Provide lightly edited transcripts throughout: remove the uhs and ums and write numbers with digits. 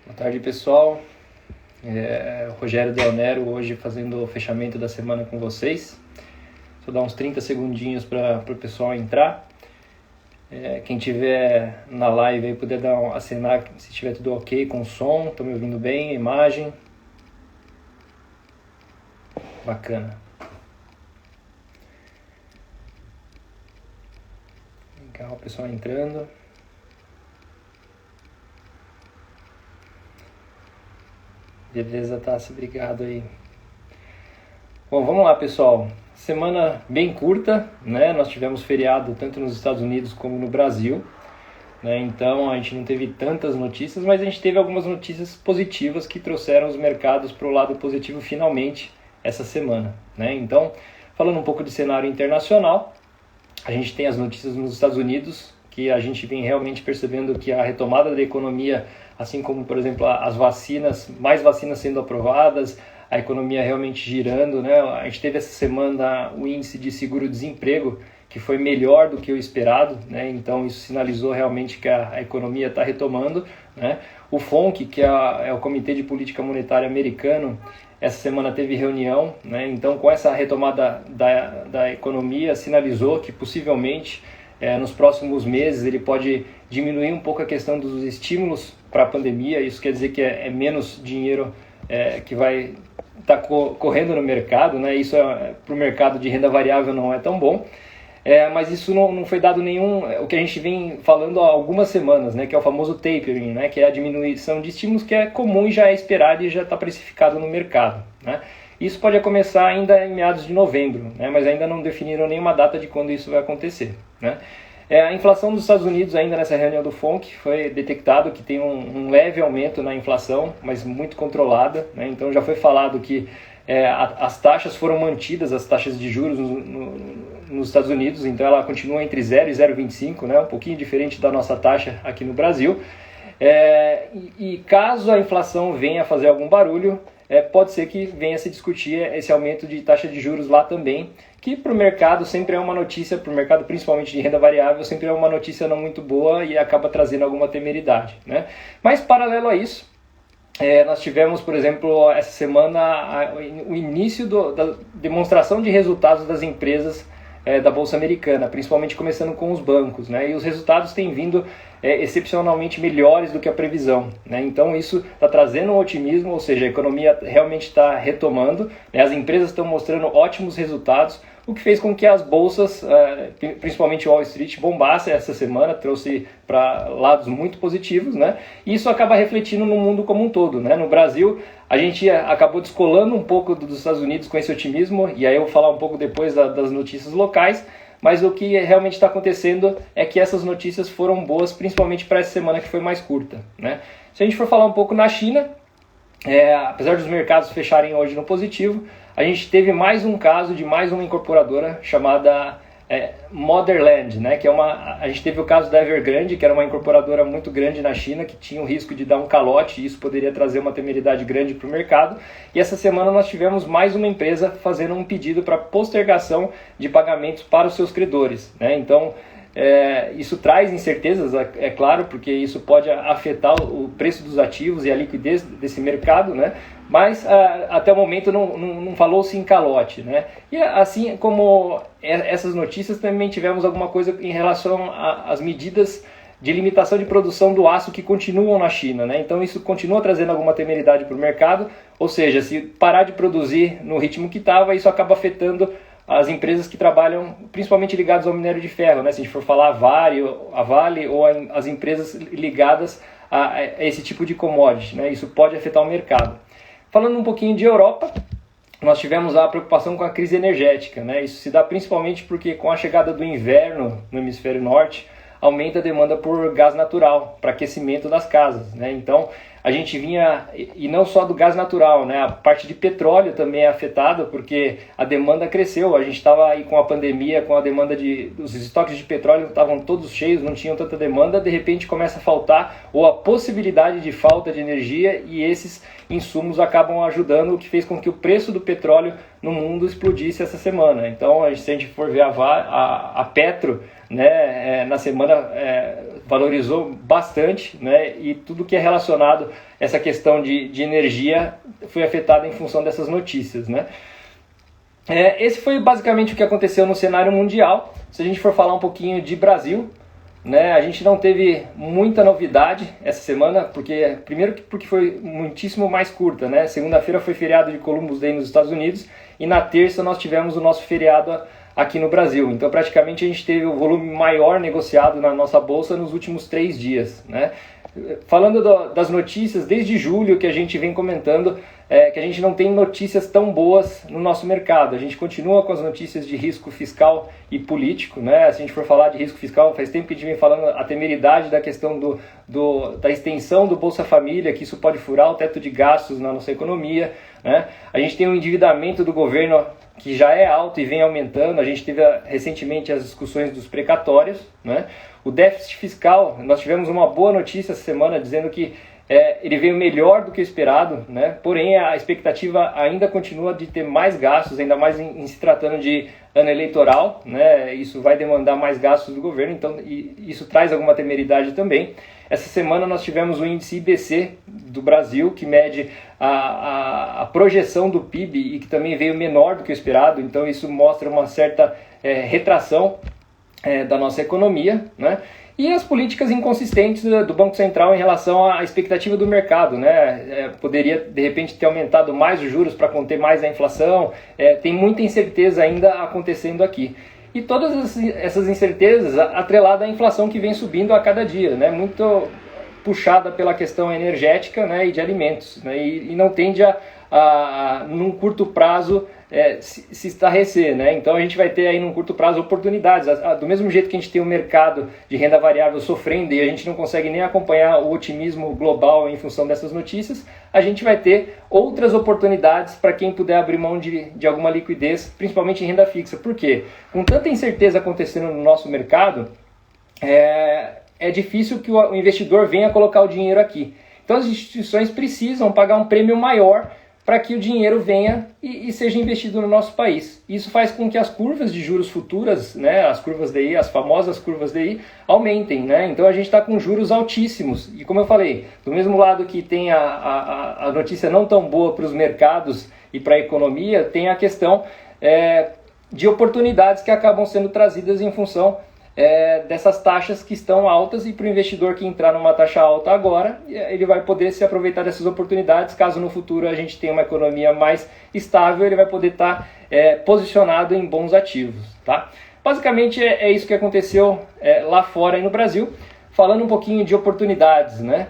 Boa tarde, pessoal. Rogério Del Nero hoje fazendo o fechamento da semana com vocês. Vou dar uns 30 segundinhos para o pessoal entrar. Quem tiver na live aí puder dar assinar se estiver tudo ok com o som. Estão me ouvindo bem? A imagem? Bacana. Legal, o pessoal entrando. Beleza, Tassi, obrigado aí. Bom, vamos lá, pessoal. Semana bem curta, né? Nós tivemos feriado tanto nos Estados Unidos como no Brasil, né? Então a gente não teve tantas notícias, mas a gente teve algumas notícias positivas que trouxeram os mercados para o lado positivo finalmente essa semana, né? Então, falando um pouco de cenário internacional, a gente tem as notícias nos Estados Unidos, que a gente vem realmente percebendo que a retomada da economia, assim como, por exemplo, as vacinas, mais vacinas sendo aprovadas, a economia realmente girando, né? A gente teve essa semana o índice de seguro-desemprego, que foi melhor do que o esperado, né? Então isso sinalizou realmente que a economia está retomando, né? O FONC, que é o Comitê de Política Monetária americano, essa semana teve reunião, né? Então com essa retomada da economia, sinalizou que possivelmente nos próximos meses ele pode diminuir um pouco a questão dos estímulos para a pandemia. Isso quer dizer que é menos dinheiro que vai estar correndo no mercado, né? Isso para o mercado de renda variável não é tão bom, mas isso não foi dado nenhum, o que a gente vem falando há algumas semanas, né? Que é o famoso tapering, né? Que é a diminuição de estímulos, que é comum e já é esperado e já está precificado no mercado, né? Isso pode começar ainda em meados de novembro, né? Mas ainda não definiram nenhuma data de quando isso vai acontecer, né? A inflação dos Estados Unidos, ainda nessa reunião do FONC, foi detectado que tem um leve aumento na inflação, mas muito controlada, né? Então já foi falado que as taxas foram mantidas, as taxas de juros nos Estados Unidos, então ela continua entre 0 e 0,25, né? Um pouquinho diferente da nossa taxa aqui no Brasil. E caso a inflação venha a fazer algum barulho, pode ser que venha a se discutir esse aumento de taxa de juros lá também, que para o mercado sempre é uma notícia, para o mercado principalmente de renda variável, sempre é uma notícia não muito boa e acaba trazendo alguma temeridade, né? Mas paralelo a isso, nós tivemos, por exemplo, essa semana o início da demonstração de resultados das empresas da Bolsa Americana, principalmente começando com os bancos, né? E os resultados têm vindo excepcionalmente melhores do que a previsão, né? Então isso está trazendo um otimismo, ou seja, a economia realmente está retomando, né? As empresas estão mostrando ótimos resultados, o que fez com que as bolsas, principalmente Wall Street, bombassem essa semana, trouxe para lados muito positivos, né? E isso acaba refletindo no mundo como um todo, né? No Brasil, a gente acabou descolando um pouco dos Estados Unidos com esse otimismo, e aí eu vou falar um pouco depois das notícias locais, mas o que realmente está acontecendo é que essas notícias foram boas, principalmente para essa semana que foi mais curta, né? Se a gente for falar um pouco na China, apesar dos mercados fecharem hoje no positivo, a gente teve mais um caso de mais uma incorporadora chamada Motherland, né? Que a gente teve o caso da Evergrande, que era uma incorporadora muito grande na China, que tinha o risco de dar um calote, e isso poderia trazer uma temeridade grande para o mercado. E essa semana nós tivemos mais uma empresa fazendo um pedido para postergação de pagamentos para os seus credores, né? Então, isso traz incertezas, é claro, porque isso pode afetar o preço dos ativos e a liquidez desse mercado, né? Mas até o momento não falou-se em calote, né? E assim como essas notícias, também tivemos alguma coisa em relação às medidas de limitação de produção do aço que continuam na China, né? Então isso continua trazendo alguma temeridade para o mercado, ou seja, se parar de produzir no ritmo que estava, isso acaba afetando as empresas que trabalham principalmente ligadas ao minério de ferro, né? Se a gente for falar a Vale ou as empresas ligadas a esse tipo de commodity, né? Isso pode afetar o mercado. Falando um pouquinho de Europa, nós tivemos a preocupação com a crise energética, né? Isso se dá principalmente porque com a chegada do inverno no hemisfério norte, aumenta a demanda por gás natural para aquecimento das casas, né? Então a gente vinha, e não só do gás natural, né? A parte de petróleo também é afetada porque a demanda cresceu. A gente estava aí com a pandemia, com a demanda os estoques de petróleo estavam todos cheios, não tinham tanta demanda, de repente começa a faltar, ou a possibilidade de falta de energia, e esses insumos acabam ajudando, o que fez com que o preço do petróleo no mundo explodisse essa semana. Então, se a gente for ver a Petro, né, na semana valorizou bastante, né, e tudo que é relacionado essa questão de energia foi afetada em função dessas notícias, né? Esse foi basicamente o que aconteceu no cenário mundial. Se a gente for falar um pouquinho de Brasil, né, a gente não teve muita novidade essa semana, primeiro porque foi muitíssimo mais curta, né? Segunda-feira foi feriado de Columbus Day nos Estados Unidos e na terça nós tivemos o nosso feriado aqui no Brasil. Então praticamente a gente teve o volume maior negociado na nossa bolsa nos últimos 3 dias, né? Falando das notícias, desde julho que a gente vem comentando que a gente não tem notícias tão boas no nosso mercado. A gente continua com as notícias de risco fiscal e político, né? Se a gente for falar de risco fiscal, faz tempo que a gente vem falando a temeridade da questão da extensão do Bolsa Família, que isso pode furar o teto de gastos na nossa economia, né? A gente tem um endividamento do governo que já é alto e vem aumentando. A gente teve recentemente as discussões dos precatórios, né? O déficit fiscal, nós tivemos uma boa notícia essa semana dizendo que ele veio melhor do que o esperado, né? Porém a expectativa ainda continua de ter mais gastos, ainda mais em se tratando de ano eleitoral, né? Isso vai demandar mais gastos do governo, então isso traz alguma temeridade também. Essa semana nós tivemos o índice IBC do Brasil, que mede a projeção do PIB e que também veio menor do que o esperado, então isso mostra uma certa retração da nossa economia, né? E as políticas inconsistentes do Banco Central em relação à expectativa do mercado, né? Poderia, de repente, ter aumentado mais os juros para conter mais a inflação. Tem muita incerteza ainda acontecendo aqui. E todas essas incertezas atreladas à inflação que vem subindo a cada dia, né? Muito puxada pela questão energética, né? E de alimentos, né? E não tende num curto prazo, se estarrecer, né? Então a gente vai ter aí num curto prazo oportunidades. Do mesmo jeito que a gente tem o mercado de renda variável sofrendo e a gente não consegue nem acompanhar o otimismo global em função dessas notícias, a gente vai ter outras oportunidades para quem puder abrir mão de alguma liquidez, principalmente em renda fixa. Por quê? Com tanta incerteza acontecendo no nosso mercado, é difícil que o investidor venha colocar o dinheiro aqui. Então as instituições precisam pagar um prêmio maior para que o dinheiro venha e seja investido no nosso país. Isso faz com que as curvas de juros futuras, né, as curvas DI, as famosas curvas DI, aumentem, né? Então a gente está com juros altíssimos. E como eu falei, do mesmo lado que tem a notícia não tão boa para os mercados e para a economia, tem a questão de oportunidades que acabam sendo trazidas em função dessas taxas que estão altas, e para o investidor que entrar numa taxa alta agora, ele vai poder se aproveitar dessas oportunidades. Caso no futuro a gente tenha uma economia mais estável, ele vai poder estar posicionado em bons ativos, tá? Basicamente é isso que aconteceu lá fora e no Brasil. Falando um pouquinho de oportunidades, né?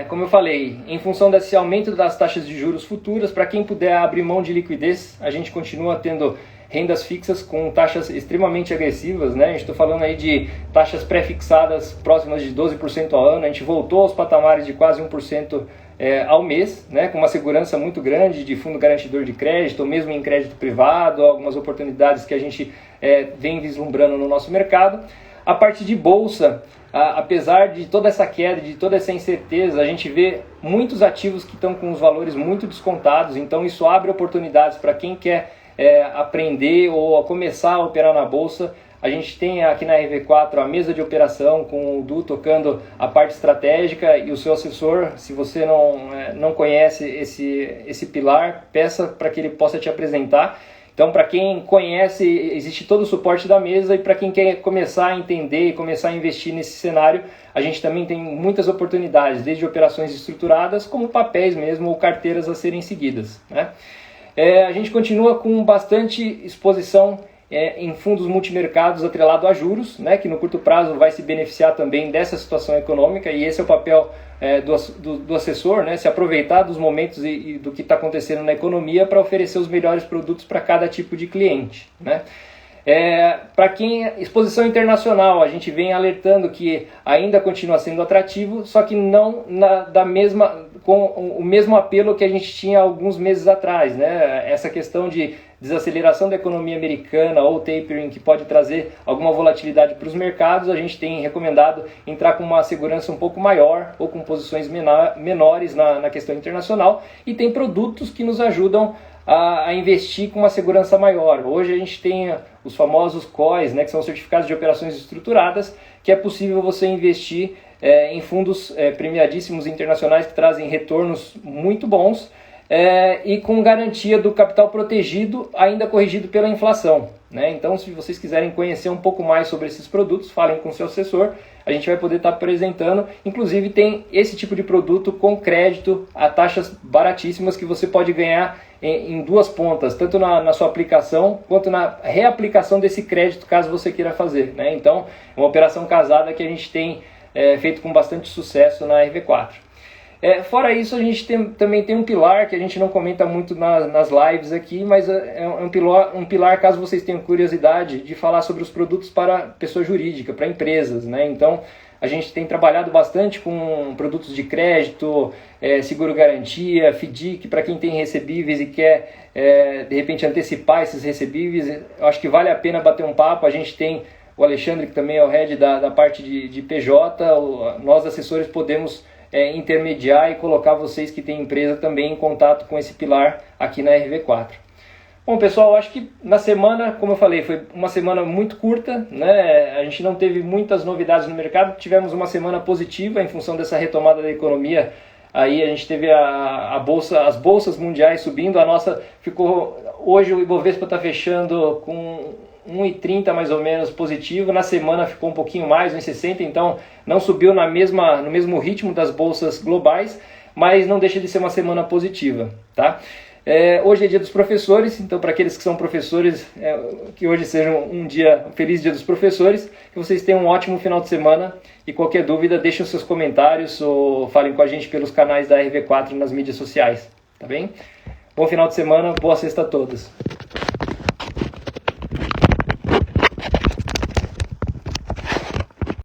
Como eu falei, em função desse aumento das taxas de juros futuras, para quem puder abrir mão de liquidez, a gente continua tendo rendas fixas com taxas extremamente agressivas, né? A gente está falando aí de taxas pré-fixadas próximas de 12% ao ano. A gente voltou aos patamares de quase 1% ao mês, né? Com uma segurança muito grande de fundo garantidor de crédito, ou mesmo em crédito privado, algumas oportunidades que a gente vem vislumbrando no nosso mercado. A parte de bolsa, apesar de toda essa queda, de toda essa incerteza, a gente vê muitos ativos que estão com os valores muito descontados, então isso abre oportunidades para quem quer aprender ou começar a operar na bolsa. A gente tem aqui na RV4 a mesa de operação com o Du tocando a parte estratégica e o seu assessor. Se você não conhece esse pilar, peça para que ele possa te apresentar. Então, para quem conhece, existe todo o suporte da mesa, e para quem quer começar a entender e começar a investir nesse cenário, a gente também tem muitas oportunidades, desde operações estruturadas como papéis mesmo ou carteiras a serem seguidas, né? A gente continua com bastante exposição em fundos multimercados atrelado a juros, né, que no curto prazo vai se beneficiar também dessa situação econômica, e esse é o papel do assessor, né, se aproveitar dos momentos e do que está acontecendo na economia para oferecer os melhores produtos para cada tipo de cliente, né. Para quem exposição internacional, a gente vem alertando que ainda continua sendo atrativo, só que não com o mesmo apelo que a gente tinha alguns meses atrás, né? Essa questão de desaceleração da economia americana ou tapering, que pode trazer alguma volatilidade para os mercados, a gente tem recomendado entrar com uma segurança um pouco maior ou com posições menores na questão internacional, e tem produtos que nos ajudam a investir com uma segurança maior. Hoje a gente tem os famosos COIs, né, que são certificados de operações estruturadas, que é possível você investir em fundos premiadíssimos internacionais que trazem retornos muito bons e com garantia do capital protegido, ainda corrigido pela inflação, né? Então, se vocês quiserem conhecer um pouco mais sobre esses produtos, falem com o seu assessor, a gente vai poder estar apresentando. Inclusive tem esse tipo de produto com crédito a taxas baratíssimas que você pode ganhar em duas pontas, tanto na sua aplicação quanto na reaplicação desse crédito, caso você queira fazer, né? Então, é uma operação casada que a gente tem feito com bastante sucesso na RV4. Fora isso, a gente também tem um pilar que a gente não comenta muito nas lives aqui, mas é um pilar caso vocês tenham curiosidade de falar sobre os produtos para pessoa jurídica, para empresas, né? Então, a gente tem trabalhado bastante com produtos de crédito, seguro-garantia, FDIC, para quem tem recebíveis e quer, de repente, antecipar esses recebíveis. Eu acho que vale a pena bater um papo. A gente tem o Alexandre, que também é o head da parte de PJ, nós assessores podemos intermediar e colocar vocês que têm empresa também em contato com esse pilar aqui na RV4. Bom, pessoal, acho que na semana, como eu falei, foi uma semana muito curta, né? A gente não teve muitas novidades no mercado, tivemos uma semana positiva em função dessa retomada da economia. Aí a gente teve as bolsas mundiais subindo, a nossa ficou, hoje o Ibovespa está fechando com 1,30 mais ou menos positivo, na semana ficou um pouquinho mais, 1,60, então não subiu no mesmo ritmo das bolsas globais, mas não deixa de ser uma semana positiva, tá? Hoje é dia dos professores, então para aqueles que são professores, que hoje seja um feliz dia dos professores, que vocês tenham um ótimo final de semana e qualquer dúvida deixem os seus comentários ou falem com a gente pelos canais da RV4 nas mídias sociais, tá bem? Bom final de semana, boa sexta a todos.